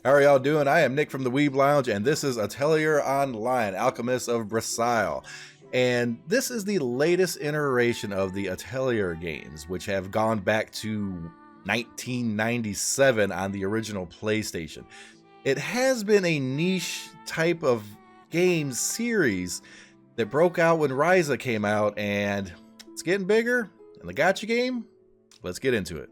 How are y'all doing? I am Nick from the Weeb Lounge, and this is Atelier Online, Alchemist of Bressisle. And this is the latest iteration of the Atelier games, which have gone back to 1997 on the original PlayStation. It has been a niche type of game series that broke out when Ryza came out, and it's getting bigger. And the Gacha game, let's get into it.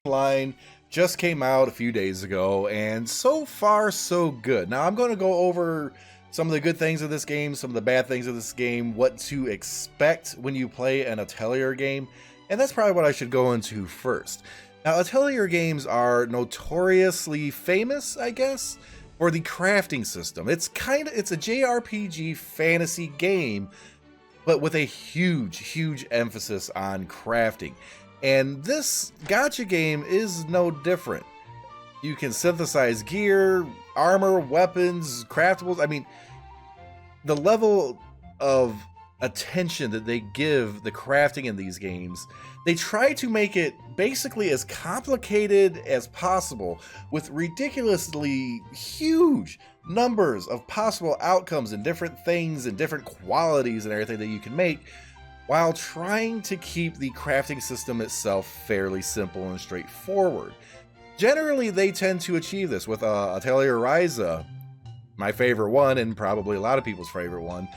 Line just came out a few days ago, and so far so good. Now I'm going to go over some of the good things of this game, some of the bad things of this game, what to expect when you play an Atelier game, and that's probably what I should go into first. Now, Atelier games are notoriously famous, I guess, for the crafting system. It's a JRPG fantasy game, but with a huge emphasis on crafting. And this Gacha game is no different. You can synthesize gear, armor, weapons, craftables. I mean, the level of attention that they give the crafting in these games, they try to make it basically as complicated as possible with ridiculously huge numbers of possible outcomes and different things and different qualities and everything that you can make, while trying to keep the crafting system itself fairly simple and straightforward. Generally, they tend to achieve this with Atelier Ryza, my favorite one, and probably a lot of people's favorite one,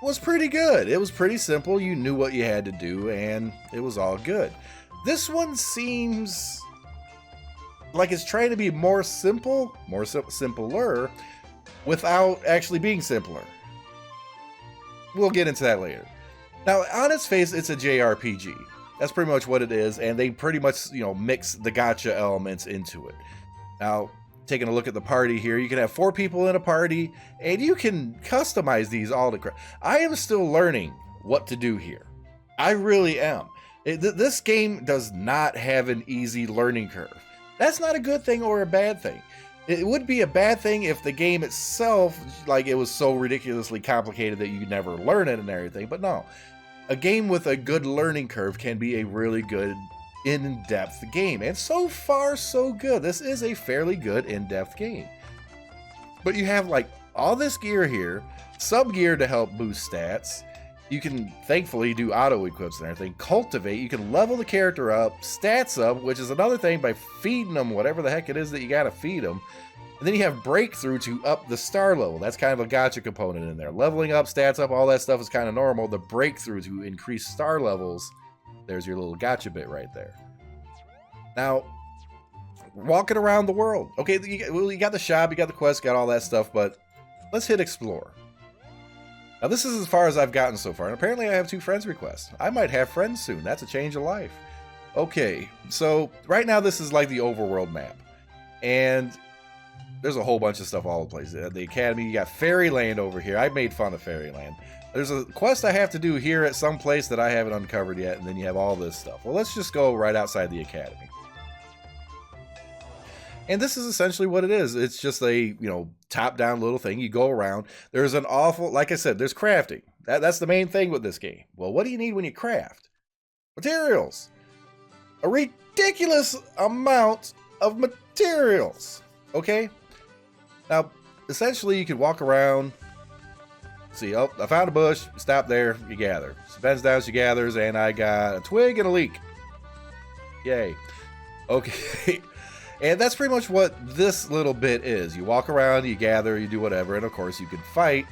was pretty good. It was pretty simple. You knew what you had to do, and it was all good. This one seems like it's trying to be more simple, simpler, without actually being simpler. We'll get into that later. Now, on its face, it's a JRPG. That's pretty much what it is, and they pretty much, mix the gacha elements into it. Now, taking a look at the party here, you can have 4 people in a party, and you can customize these all to. I am still learning what to do here. I really am. This game does not have an easy learning curve. That's not a good thing or a bad thing. It would be a bad thing if the game itself, it was so ridiculously complicated that you could never learn it and everything, but no. A game with a good learning curve can be a really good, in-depth game, and so far, so good. This is a fairly good, in-depth game. But you have, all this gear here, sub-gear to help boost stats. You can, thankfully, do auto-equips and everything. Cultivate, you can level the character up, stats up, which is another thing by feeding them whatever the heck it is that you gotta feed them. And then you have breakthrough to up the star level. That's kind of a gacha component in there. Leveling up, stats up, all that stuff is kind of normal. The breakthrough to increase star levels, there's your little gacha bit right there. Now, walking around the world. Okay, you got the shop, you got the quest, got all that stuff, but let's hit explore. Now, this is as far as I've gotten so far, and apparently I have 2 friends requests. I might have friends soon. That's a change of life. Okay, so right now this is like the overworld map, and there's a whole bunch of stuff all over the place. The academy, you got Fairyland over here. I made fun of Fairyland. There's a quest I have to do here at some place that I haven't uncovered yet, and then you have all this stuff. Well, let's just go right outside the academy. And this is essentially what it is. It's just a, top-down little thing. You go around. There's an awful, like I said, there's crafting. That's the main thing with this game. Well, what do you need when you craft? Materials. A ridiculous amount of materials. Okay? Now, essentially, you can walk around. See, I found a bush. Stop there. You gather. She bends down, she gathers, and I got a twig and a leek. Yay. Okay. And that's pretty much what this little bit is. You walk around, you gather, you do whatever, and of course you can fight.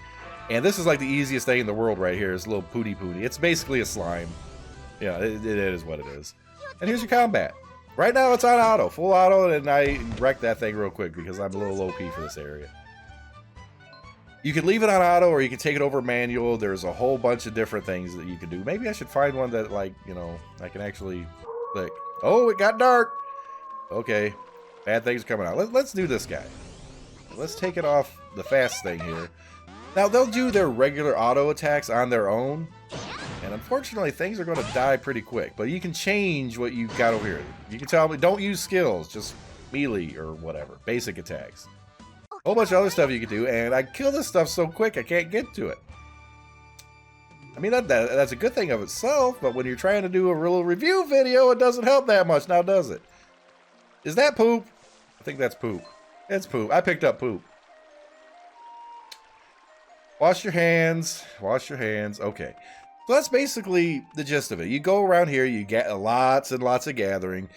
And this is like the easiest thing in the world right here. It's a little pooty. It's basically a slime. Yeah, it is what it is. And here's your combat. Right now it's on auto, full auto, and I wrecked that thing real quick because I'm a little OP for this area. You can leave it on auto or you can take it over manual. There's a whole bunch of different things that you can do. Maybe I should find one that I can actually click. Oh, it got dark. Okay. Bad things coming out. Let's do this guy. Let's take it off the fast thing here. Now, they'll do their regular auto attacks on their own. And unfortunately, things are going to die pretty quick. But you can change what you've got over here. You can tell me, don't use skills. Just melee or whatever. Basic attacks. Whole bunch of other stuff you can do, and I kill this stuff so quick I can't get to it. I mean, that's a good thing of itself, but when you're trying to do a real review video, it doesn't help that much now, does it? Is that poop? I think that's poop. It's poop. I picked up poop. Wash your hands. Wash your hands. Okay. So that's basically the gist of it. You go around here, you get lots and lots of gathering.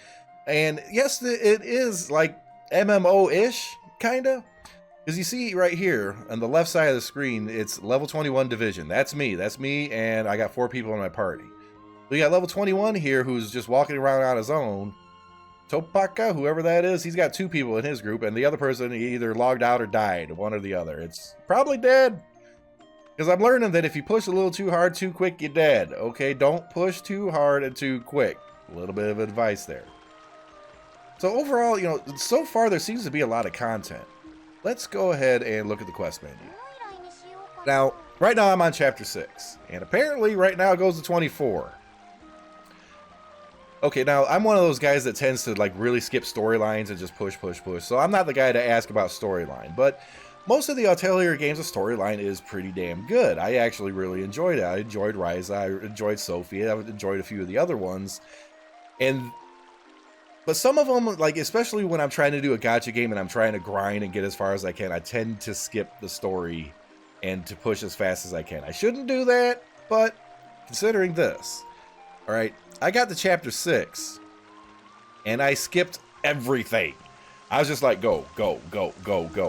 And yes, it is like MMO-ish, kind of. Because you see right here on the left side of the screen, it's level 21 division. That's me. That's me, and I got 4 people in my party. We got level 21 here who's just walking around on his own. Topaka, whoever that is, he's got 2 people in his group, and the other person either logged out or died, one or the other. It's probably dead. Because I'm learning that if you push a little too hard, too quick, you're dead. Okay, don't push too hard and too quick. A little bit of advice there. So overall, you know, so far there seems to be a lot of content. Let's go ahead and look at the quest menu. Now, right now I'm on chapter 6, and apparently right now it goes to 24. Okay, now I'm one of those guys that tends to like really skip storylines and just push. So I'm not the guy to ask about storyline, but most of the Atelier games, the storyline is pretty damn good. I actually really enjoyed it. I enjoyed Ryza, I enjoyed Sophia, I enjoyed a few of the other ones, but some of them, like especially when I'm trying to do a gacha game and I'm trying to grind and get as far as I can, I tend to skip the story and to push as fast as I can. I shouldn't do that, but considering this, all right, I got to chapter 6 and I skipped everything. I was just like, go.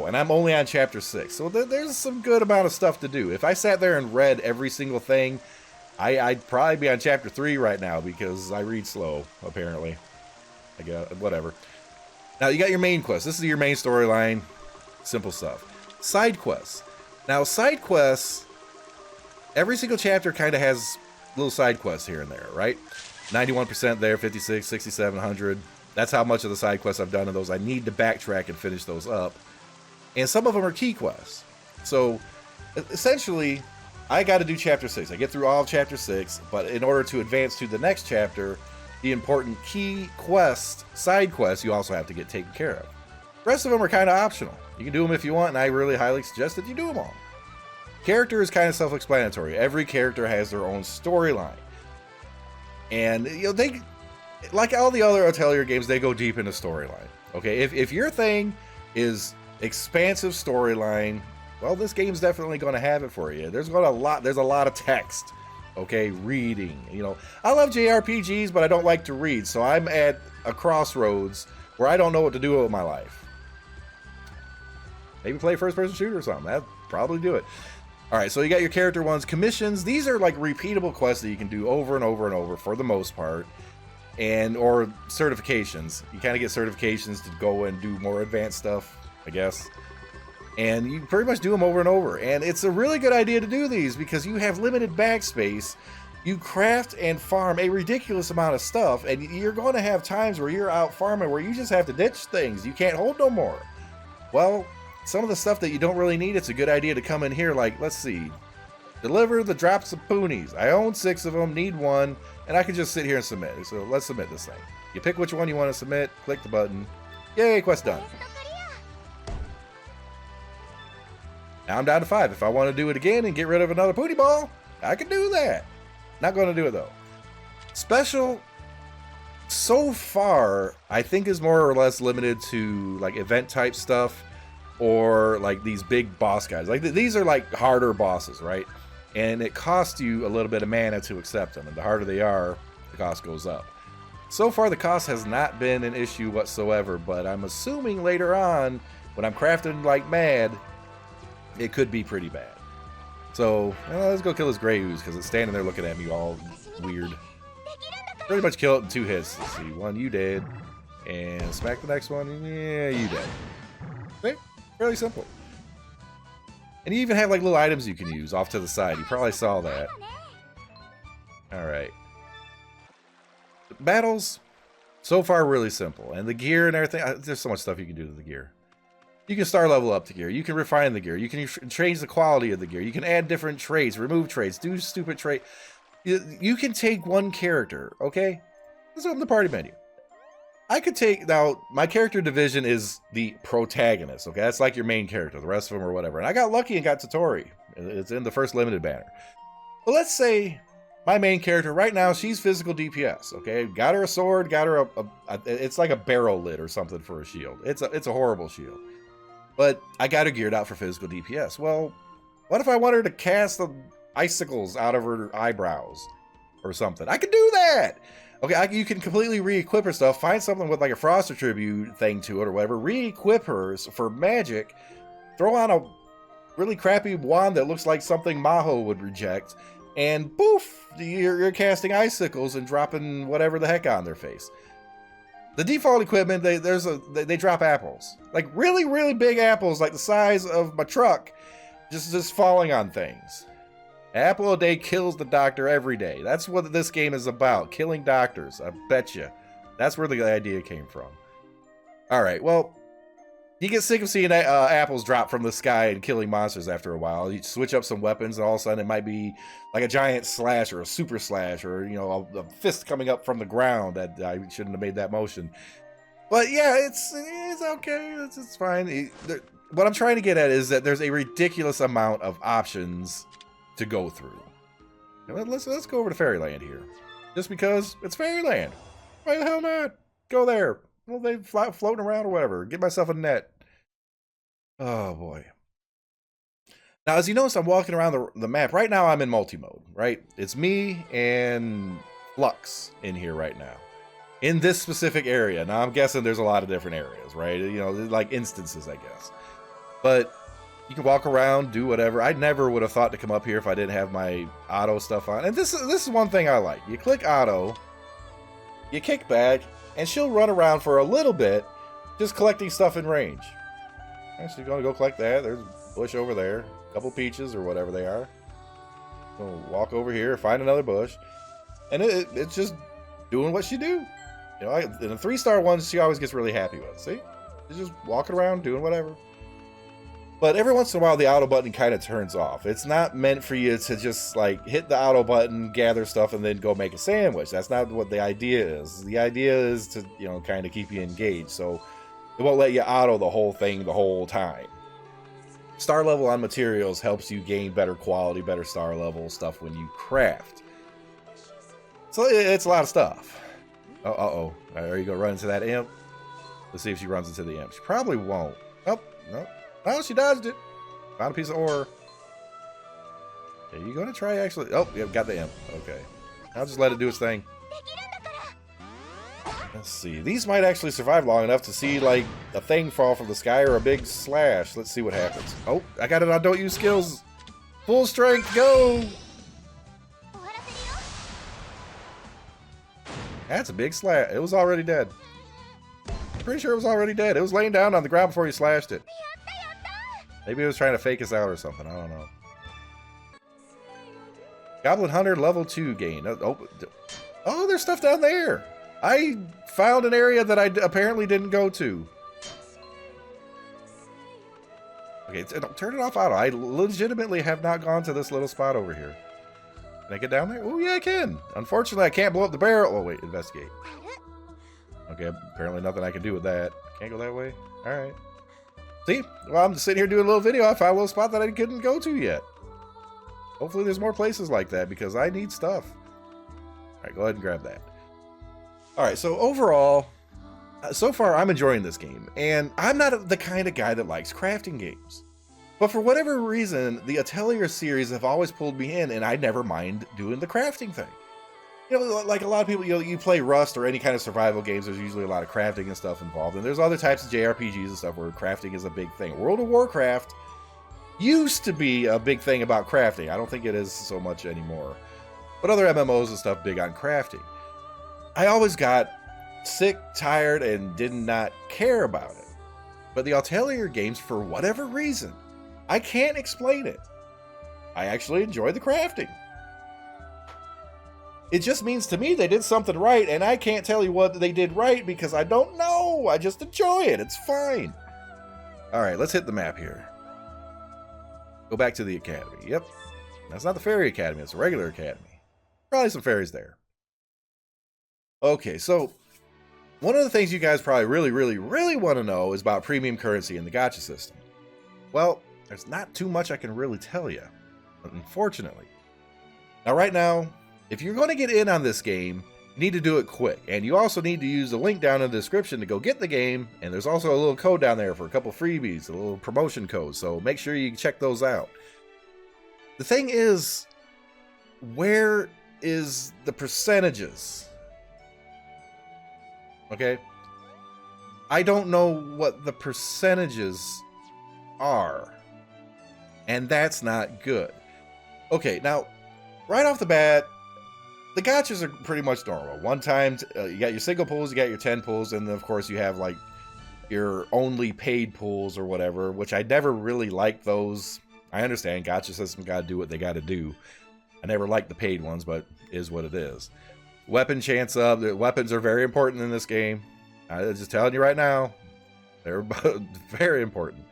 And I'm only on chapter 6. So there's some good amount of stuff to do. If I sat there and read every single thing, I'd probably be on chapter 3 right now because I read slow, apparently. I guess, whatever. Now, you got your main quest. This is your main storyline. Simple stuff. Side quests. Now, side quests, every single chapter kind of has little side quests here and there, right? 91% there, 56, 67, 100. That's how much of the side quests I've done in those. I need to backtrack and finish those up. And some of them are key quests. So, essentially, I got to do chapter 6. I get through all of chapter 6, but in order to advance to the next chapter, the important key quest, side quests, you also have to get taken care of. The rest of them are kind of optional. You can do them if you want, and I really highly suggest that you do them all. Character is kind of self-explanatory. Every character has their own storyline. And, you know, they, like all the other Atelier games, they go deep into storyline. Okay, if your thing is expansive storyline, well, this game's definitely going to have it for you. There's a lot of text. Okay, reading. You know, I love JRPGs, but I don't like to read, so I'm at a crossroads where I don't know what to do with my life. Maybe play first-person shooter or something. That'd probably do it. All right, so you got your character ones. Commissions, these are like repeatable quests that you can do over and over and over for the most part. Or certifications. You kind of get certifications to go and do more advanced stuff, I guess. And you pretty much do them over and over. And it's a really good idea to do these because you have limited bag space. You craft and farm a ridiculous amount of stuff. And you're going to have times where you're out farming where you just have to ditch things. You can't hold no more. Well, some of the stuff that you don't really need, it's a good idea to come in here like, let's see. Deliver the drops of poonies. I own 6 of them, need 1. And I can just sit here and submit. So let's submit this thing. You pick which one you want to submit. Click the button. Yay, quest done. Now I'm down to 5. If I want to do it again and get rid of another pooty ball, I can do that. Not going to do it though. Special, so far, I think is more or less limited to like event type stuff or like these big boss guys. Like these are like harder bosses, right? And it costs you a little bit of mana to accept them. And the harder they are, the cost goes up. So far, the cost has not been an issue whatsoever, but I'm assuming later on, when I'm crafting like mad, it could be pretty bad. So, let's go kill this gray ooze, because it's standing there looking at me all weird. Pretty much kill it in 2 hits. Let's see, 1, you dead. And smack the next one, yeah, you dead. Okay, fairly simple. And you even have like little items you can use off to the side. You probably saw that. Alright. Battles, so far really simple. And the gear and everything, there's so much stuff you can do to the gear. You can star level up the gear. You can refine the gear. You can change the quality of the gear. You can add different traits, remove traits, do stupid trait. You can take one character, okay? Let's open the party menu. I could take, now, my character division is the protagonist, okay? That's like your main character, the rest of them or whatever. And I got lucky and got Totori. It's in the first limited banner. But let's say my main character right now, she's physical DPS, okay? Got her a sword, got her it's like a barrel lid or something for a shield. It's a horrible shield. But I got her geared out for physical DPS. Well, what if I want her to cast the icicles out of her eyebrows or something? I could do that! Okay, you can completely re-equip her stuff, find something with like a frost attribute thing to it or whatever, re-equip her for magic, throw on a really crappy wand that looks like something Maho would reject, and poof, you're casting icicles and dropping whatever the heck on their face. The default equipment, they drop apples. Like really, really big apples, like the size of my truck, just falling on things. Apple a day kills the doctor every day. That's what this game is about. Killing doctors. I bet you. That's where the idea came from. Alright, well, you get sick of seeing apples drop from the sky and killing monsters after a while. You switch up some weapons and all of a sudden it might be like a giant slash or a super slash or, you know, a fist coming up from the ground. That I shouldn't have made that motion. But yeah, it's okay. It's fine. What I'm trying to get at is that there's a ridiculous amount of options to go through. Let's go over to Fairyland here. Just because it's Fairyland. Why the hell not? Go there. Well, they floating around or whatever. Get myself a net. Oh boy. Now, as you notice, I'm walking around the map. Right now, I'm in multi-mode, right? It's me and Flux in here right now. In this specific area. Now, I'm guessing there's a lot of different areas, right? You know, like instances, I guess. But you can walk around, do whatever. I never would have thought to come up here if I didn't have my auto stuff on. And this is one thing I like. You click auto, you kick back, and she'll run around for a little bit, just collecting stuff in range. Actually, going to go collect that. There's a bush over there. A couple peaches or whatever they are. We'll walk over here, find another bush. And it's just doing what she do. You know, in the 3-star ones, she always gets really happy with. See? She's just walking around, doing whatever. But every once in a while, the auto button kind of turns off. It's not meant for you to just like hit the auto button, gather stuff, and then go make a sandwich. That's not what the idea is. The idea is to, you know, kind of keep you engaged. So it won't let you auto the whole thing the whole time. Star level on materials helps you gain better quality, better star level stuff when you craft. So it's a lot of stuff. Uh-oh. Are you going to run into that imp? Let's see if she runs into the imp. She probably won't. Oh, no. Oh, she dodged it. Found a piece of ore. Are you going to try actually? Oh, yeah, got the imp. Okay. I'll just let it do its thing. Let's see. These might actually survive long enough to see, like, a thing fall from the sky or a big slash. Let's see what happens. Oh, I got it on don't use skills. Full strength, go! That's a big slash. It was already dead. Pretty sure it was already dead. It was laying down on the ground before you slashed it. Maybe it was trying to fake us out or something. I don't know. Goblin Hunter level 2 gain. Oh, there's stuff down there. I found an area that I apparently didn't go to. Okay, turn it off auto. I legitimately have not gone to this little spot over here. Can I get down there? Oh, yeah, I can. Unfortunately, I can't blow up the barrel. Oh, wait, investigate. Okay, apparently nothing I can do with that. Can't go that way? All right. See? Well, I'm just sitting here doing a little video. I found a little spot that I couldn't go to yet. Hopefully there's more places like that because I need stuff. All right, go ahead and grab that. All right, so overall, so far I'm enjoying this game. And I'm not the kind of guy that likes crafting games. But for whatever reason, the Atelier series have always pulled me in and I never mind doing the crafting thing. You know, like a lot of people, you play Rust or any kind of survival games, there's usually a lot of crafting and stuff involved. And there's other types of JRPGs and stuff where crafting is a big thing. World of Warcraft used to be a big thing about crafting. I don't think it is so much anymore. But other MMOs and stuff big on crafting. I always got sick, tired, and did not care about it. But the Atelier games, for whatever reason, I can't explain it, I actually enjoy the crafting. It just means to me they did something right, and I can't tell you what they did right because I don't know. I just enjoy it. It's fine. All right, let's hit the map here. Go back to the academy. Yep. That's not the fairy academy. It's a regular academy. Probably some fairies there. Okay, so One of the things you guys probably really want to know is about premium currency in the gacha system. Well, there's not too much I can really tell you, unfortunately. Now, right now, if you're going to get in on this game, you need to do it quick. And you also need to use the link down in the description to go get the game. And there's also a little code down there for a couple freebies, a little promotion code. So make sure you check those out. The thing is, where is the percentages? Okay? I don't know what the percentages are. And that's not good. Okay, now, right off the bat, the gachas are pretty much normal. One time, you got your single pools, you got your 10 pools, and then, of course, you have, like, your only paid pools or whatever, which I never really liked those. I understand, gacha system got to do what they got to do. I never liked the paid ones, but is what it is. Weapon chance up. The weapons are very important in this game. I'm just telling you right now, they're very important.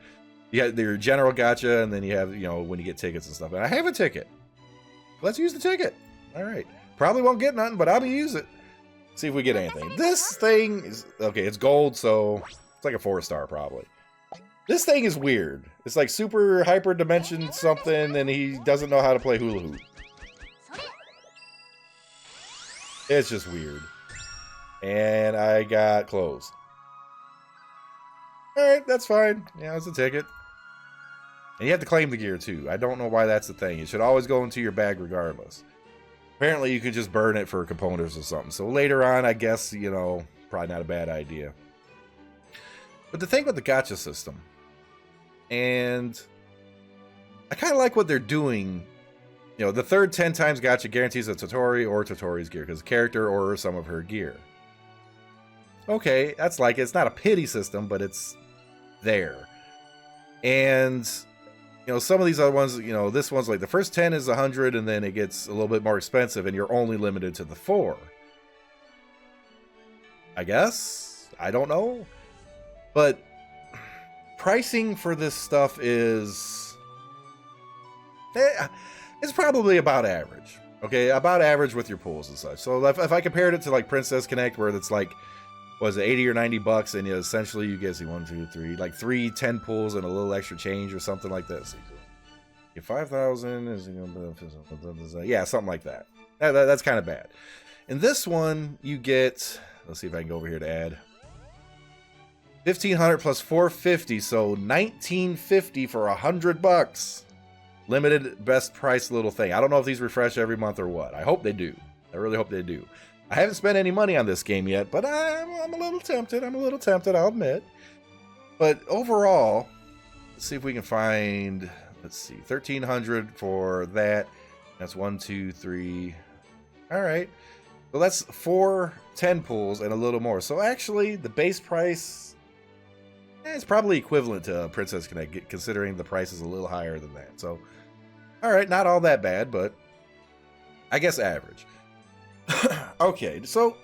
You got your general gacha, and then you have, you know, when you get tickets and stuff. And I have a ticket. Let's use the ticket. All right. Probably won't get nothing, but I'll use it. See if we get anything. This thing is, okay, it's gold, so it's like a 4-star probably. This thing is weird. It's like super hyper dimension something, and he doesn't know how to play hula hoop. It's just weird. And I got closed. Alright, that's fine. Yeah, it's a ticket. And you have to claim the gear too. I don't know why that's the thing. It should always go into your bag regardless. Apparently you could just burn it for components or something. So later on, I guess, you know, probably not a bad idea. But the thing with the gacha system, and I kind of like what they're doing. You know, the third 10 times gacha guarantees a Totori or Totori's gear, because character or some of her gear. Okay, that's like, it's not a pity system, but it's there. And, you know, some of these other ones, you know, this one's like the first 10 is 100, and then it gets a little bit more expensive, and you're only limited to the 4. I guess? I don't know. But pricing for this stuff is... it's probably about average. Okay, about average with your pools and such. So if I compared it to like Princess Connect, where it's like, was it 80 or 90 bucks, and essentially you get, see, 1, 2, 3, like 3 10 pools and a little extra change or something like this. Get 5,000 is, yeah, something like that. That's kind of bad. In this one, you get, let's see if I can go over here to add 1,500 plus 450, so 1,950 for $100. Limited best price little thing. I don't know if these refresh every month or what. I hope they do. I really hope they do. I haven't spent any money on this game yet, but I'm a little tempted. I'm a little tempted, I'll admit. But overall, let's see if we can find, let's see, 1,300 for that. That's 1, 2, 3. All right. So that's 4 10 pools and a little more. So actually, the base price is probably equivalent to Princess Connect, considering the price is a little higher than that. So, all right, not all that bad, but I guess average. Okay, so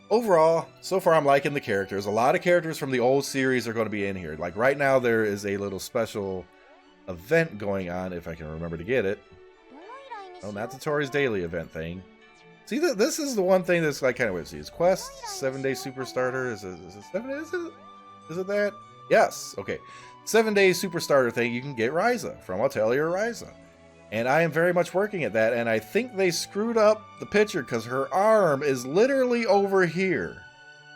overall, so far I'm liking the characters. A lot of characters from the old series are going to be in here. Like right now, there is a little special event going on, if I can remember to get it. Oh, not the Tori's Daily event thing. See, this is the one thing that's like kind of weird. See, it's Quest, 7-day Super Starter. Is it 7 days? Is it that? Yes, okay. 7-day Super Starter thing, you can get Ryza from Atelier Ryza. And I am very much working at that, and I think they screwed up the picture because her arm is literally over here.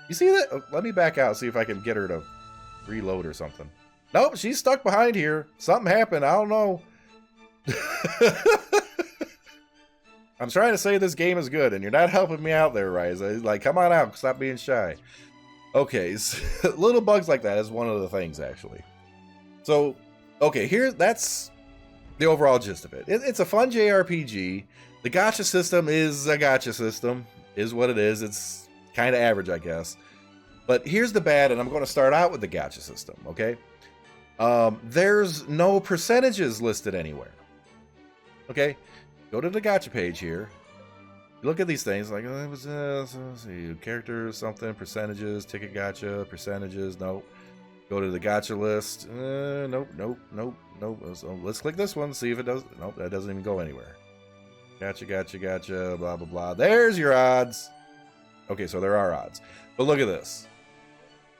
You see that? Oh, let me back out, see if I can get her to reload or something. Nope, she's stuck behind here. Something happened, I don't know. I'm trying to say this game is good, and you're not helping me out there, Ryza. Like, come on out, stop being shy. Okay, so, little bugs like that is one of the things, actually. So, okay, that's the overall gist of it. It's a fun JRPG. The gacha system is a gacha system, is what it is. It's kind of average, I guess. But here's the bad, and I'm going to start out with the gacha system, okay? There's no percentages listed anywhere. Okay? Go to the gacha page here. You look at these things, like, let's see, characters, something, percentages, ticket gacha, percentages, nope. Go to the gacha list. Nope. So let's click this one, see if it does. Nope, that doesn't even go anywhere. Gacha, blah, blah, blah. There's your odds. Okay, so there are odds. But look at this.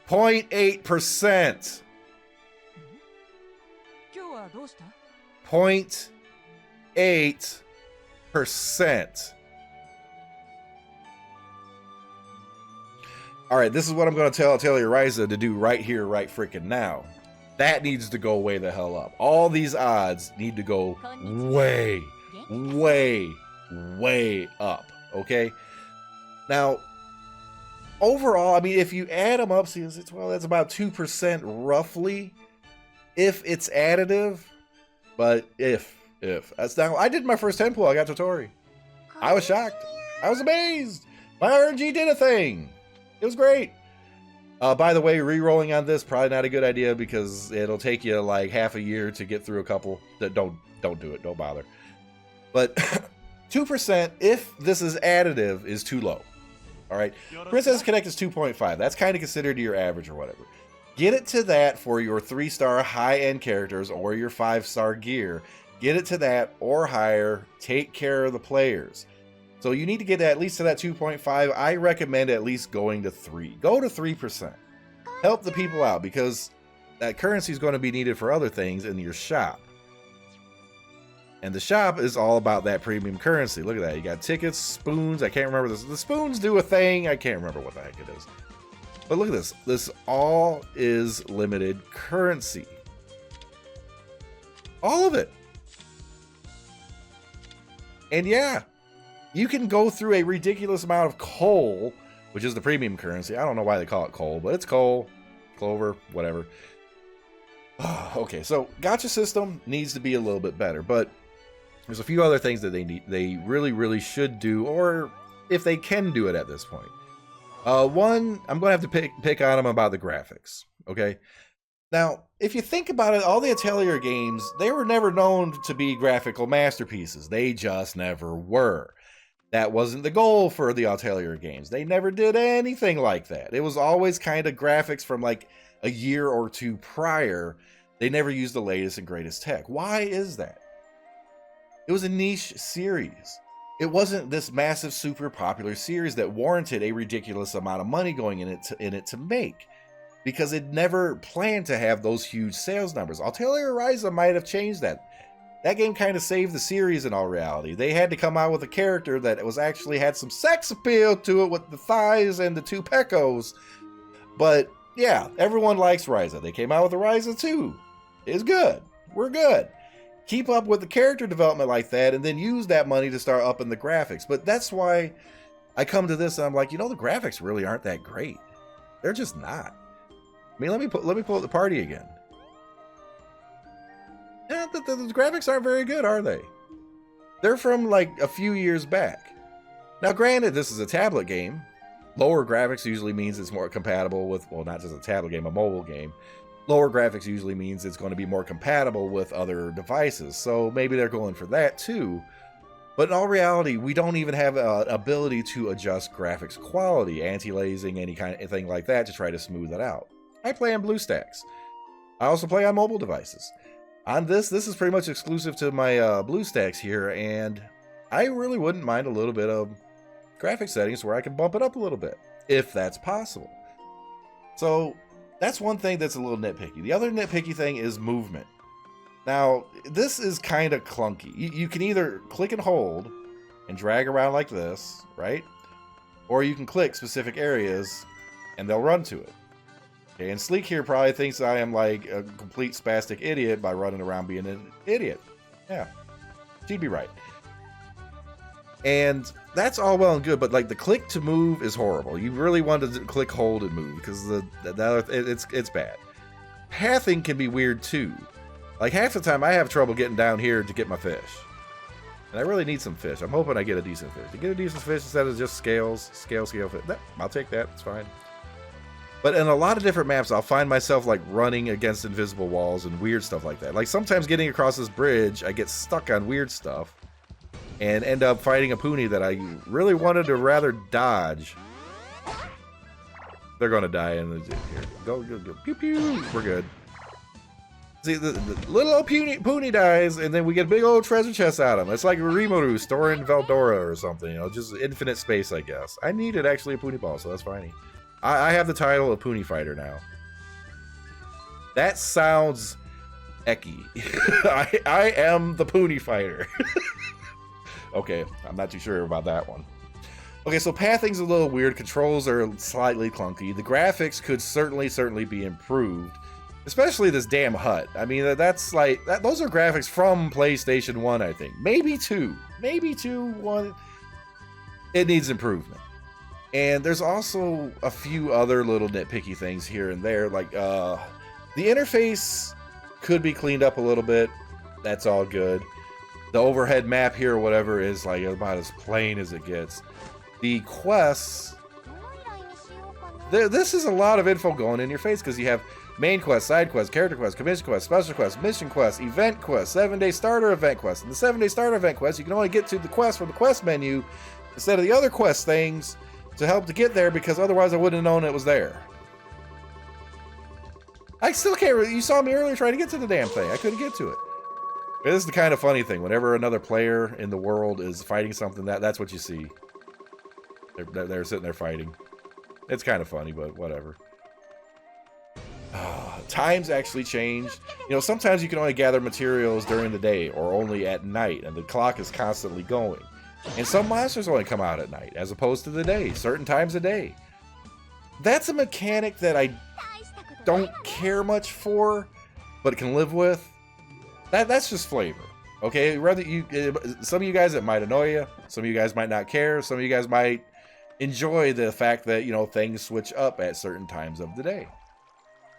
0.8%. 今日はどうした? 0.8%. All right, this is what I'm going to tell Atelier Ryza to do right here, right freaking now. That needs to go way the hell up. All these odds need to go way, way, way up, okay? Now, overall, I mean, if you add them up, see, well, that's about 2% roughly, if it's additive. But if. That's now, I did my first 10 pull, I got Totori. I was shocked. I was amazed. My RNG did a thing. It was great. By the way, re-rolling on this, probably not a good idea because it'll take you like half a year to get through a couple. Don't do it. Don't bother. But 2%, if this is additive, is too low. All right. Princess Connect is 2.5. That's kind of considered your average or whatever. Get it to that for your 3-star high-end characters or your 5-star gear. Get it to that or higher. Take care of the players. So you need to get at least to that 2.5. I recommend at least going to 3. Go to 3%. Help the people out because that currency is going to be needed for other things in your shop. And the shop is all about that premium currency. Look at that. You got tickets, spoons. I can't remember this. The spoons do a thing. I can't remember what the heck it is. But look at this. This all is limited currency. All of it. And yeah. You can go through a ridiculous amount of coal, which is the premium currency. I don't know why they call it coal, but it's coal, clover, whatever. Okay, so gacha system needs to be a little bit better, but there's a few other things that they really should do, or if they can do it at this point. One, I'm going to have to pick on them about the graphics, okay? Now, if you think about it, all the Atelier games, they were never known to be graphical masterpieces. They just never were. That wasn't the goal for the Atelier games. They never did anything like that. It was always kind of graphics from like a year or two prior. They never used the latest and greatest tech. Why is that? It was a niche series. It wasn't this massive, super popular series that warranted a ridiculous amount of money going in it to make. Because it never planned to have those huge sales numbers. Atelier Ryza might have changed that. That game kind of saved the series in all reality. They had to come out with a character that was actually had some sex appeal to it with the thighs and the 2 pecos. But yeah, everyone likes Ryza. They came out with a Ryza 2. It's good. We're good. Keep up with the character development like that and then use that money to start upping the graphics. But that's why I come to this and I'm like, you know, the graphics really aren't that great. They're just not. I mean, let me pull up the party again. Yeah, the graphics aren't very good, are they? They're from like a few years back. Now, granted, this is a tablet game. Lower graphics usually means it's more compatible with, well, not just a tablet game, a mobile game. Lower graphics usually means it's going to be more compatible with other devices. So maybe they're going for that too. But in all reality, we don't even have an ability to adjust graphics quality, anti-aliasing, any kind of thing like that to try to smooth it out. I play on BlueStacks. I also play on mobile devices. On this is pretty much exclusive to my BlueStacks here, and I really wouldn't mind a little bit of graphic settings where I can bump it up a little bit, if that's possible. So that's one thing that's a little nitpicky. The other nitpicky thing is movement. Now, this is kind of clunky. You can either click and hold and drag around like this, right? Or you can click specific areas and they'll run to it. Okay, and Sleek here probably thinks I am like a complete spastic idiot by running around being an idiot. Yeah, she'd be right. And that's all well and good, but like the click to move is horrible. You really want to click, hold, and move because it's bad. Pathing can be weird too. Like half the time I have trouble getting down here to get my fish. And I really need some fish. I'm hoping I get a decent fish. To get a decent fish instead of just scale fish. I'll take that, it's fine. But in a lot of different maps, I'll find myself like running against invisible walls and weird stuff like that. Like sometimes getting across this bridge, I get stuck on weird stuff and end up fighting a pony that I really wanted to rather dodge. They're going to die in the here. Go. Pew, pew. We're good. See, the little old pony dies, and then we get a big old treasure chest out of him. It's like Rimuru storing Veldora or something, you know, just infinite space, I guess. I needed actually a pony ball, so that's fine. I have the title of Pony Fighter now. That sounds ecky. I am the Pony Fighter. Okay, I'm not too sure about that one. Okay, so pathing's a little weird. Controls are slightly clunky. The graphics could certainly be improved. Especially this damn hut. I mean, that's like... those are graphics from PlayStation 1, I think. Maybe 2. Maybe 2, 1. It needs improvement. And there's also a few other little nitpicky things here and there. Like, the interface could be cleaned up a little bit. That's all good. The overhead map here or whatever is like about as plain as it gets. The quests... this is a lot of info going in your face because you have main quest, side quest, character quest, commission quest, special quest, mission quest, event quest, 7-day starter event quest. And the 7-day starter event quest, you can only get to the quest from the quest menu instead of the other quest things to help to get there, because otherwise I wouldn't have known it was there. I still can't. You saw me earlier trying to get to the damn thing. I couldn't get to it. This is the kind of funny thing. Whenever another player in the world is fighting something, that's what you see. They're sitting there fighting. It's kind of funny, but whatever. Times actually changed. You know, sometimes you can only gather materials during the day or only at night, and the clock is constantly going. And some monsters only come out at night, as opposed to the day, certain times a day. That's a mechanic that I don't care much for, but can live with. That's just flavor. Okay, some of you guys, it might annoy you. Some of you guys might not care. Some of you guys might enjoy the fact that, you know, things switch up at certain times of the day.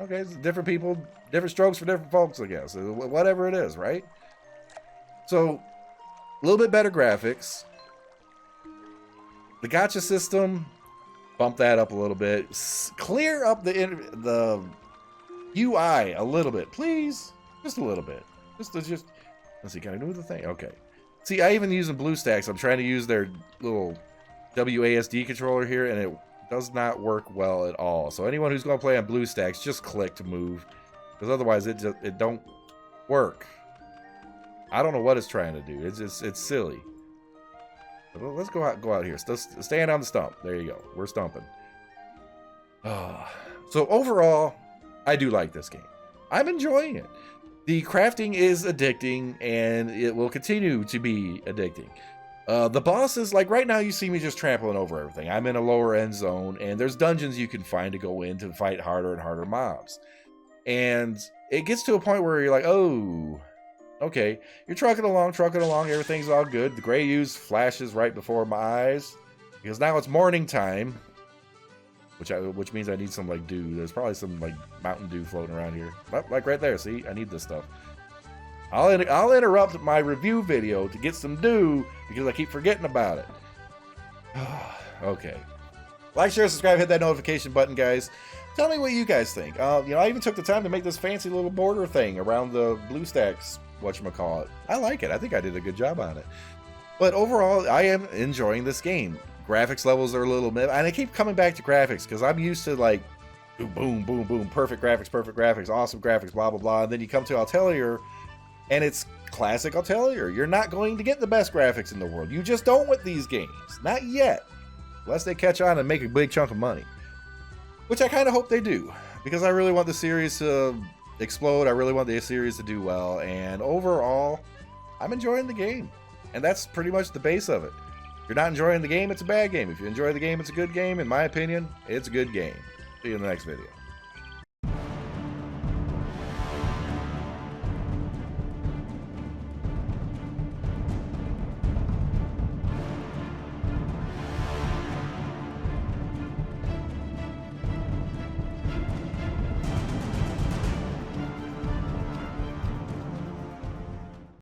Okay, it's different people, different strokes for different folks, I guess. Whatever it is, right? So, a little bit better graphics. The gacha system, bump that up a little bit. Clear up the UI a little bit, please. Just a little bit. Just let's see, can I do the thing? Okay. See, I even using BlueStacks. I'm trying to use their little WASD controller here, and it does not work well at all. So anyone who's going to play on BlueStacks, just click to move, because otherwise it don't work. I don't know what it's trying to do. It's silly. But let's go out here. Stand on the stump. There you go. We're stumping. So overall, I do like this game. I'm enjoying it. The crafting is addicting, and it will continue to be addicting. The bosses, like right now, you see me just trampling over everything. I'm in a lower end zone, and there's dungeons you can find to go in to fight harder and harder mobs. And it gets to a point where you're like, oh, okay. You're trucking along, everything's all good. The gray ooze flashes right before my eyes, because now it's morning time, which means I need some like dew. There's probably some like Mountain Dew floating around here. Like right there, see? I need this stuff. I'll interrupt my review video to get some dew because I keep forgetting about it. Okay. Like, share, subscribe, hit that notification button, guys. Tell me what you guys think. You know, I even took the time to make this fancy little border thing around the BlueStacks, whatchamacallit. I like it. I think I did a good job on it. But overall, I am enjoying this game. Graphics levels are a little bit, and I keep coming back to graphics because I'm used to like boom, boom, boom, perfect graphics, awesome graphics, blah, blah, blah. And then you come to Atelier, and it's classic Atelier. You're not going to get the best graphics in the world. You just don't with these games. Not yet. Unless they catch on and make a big chunk of money. Which I kind of hope they do. Because I really want the series to explode. I really want the series to do well. And overall, I'm enjoying the game. And that's pretty much the base of it. If you're not enjoying the game, it's a bad game. If you enjoy the game, it's a good game. In my opinion, it's a good game. See you in the next video.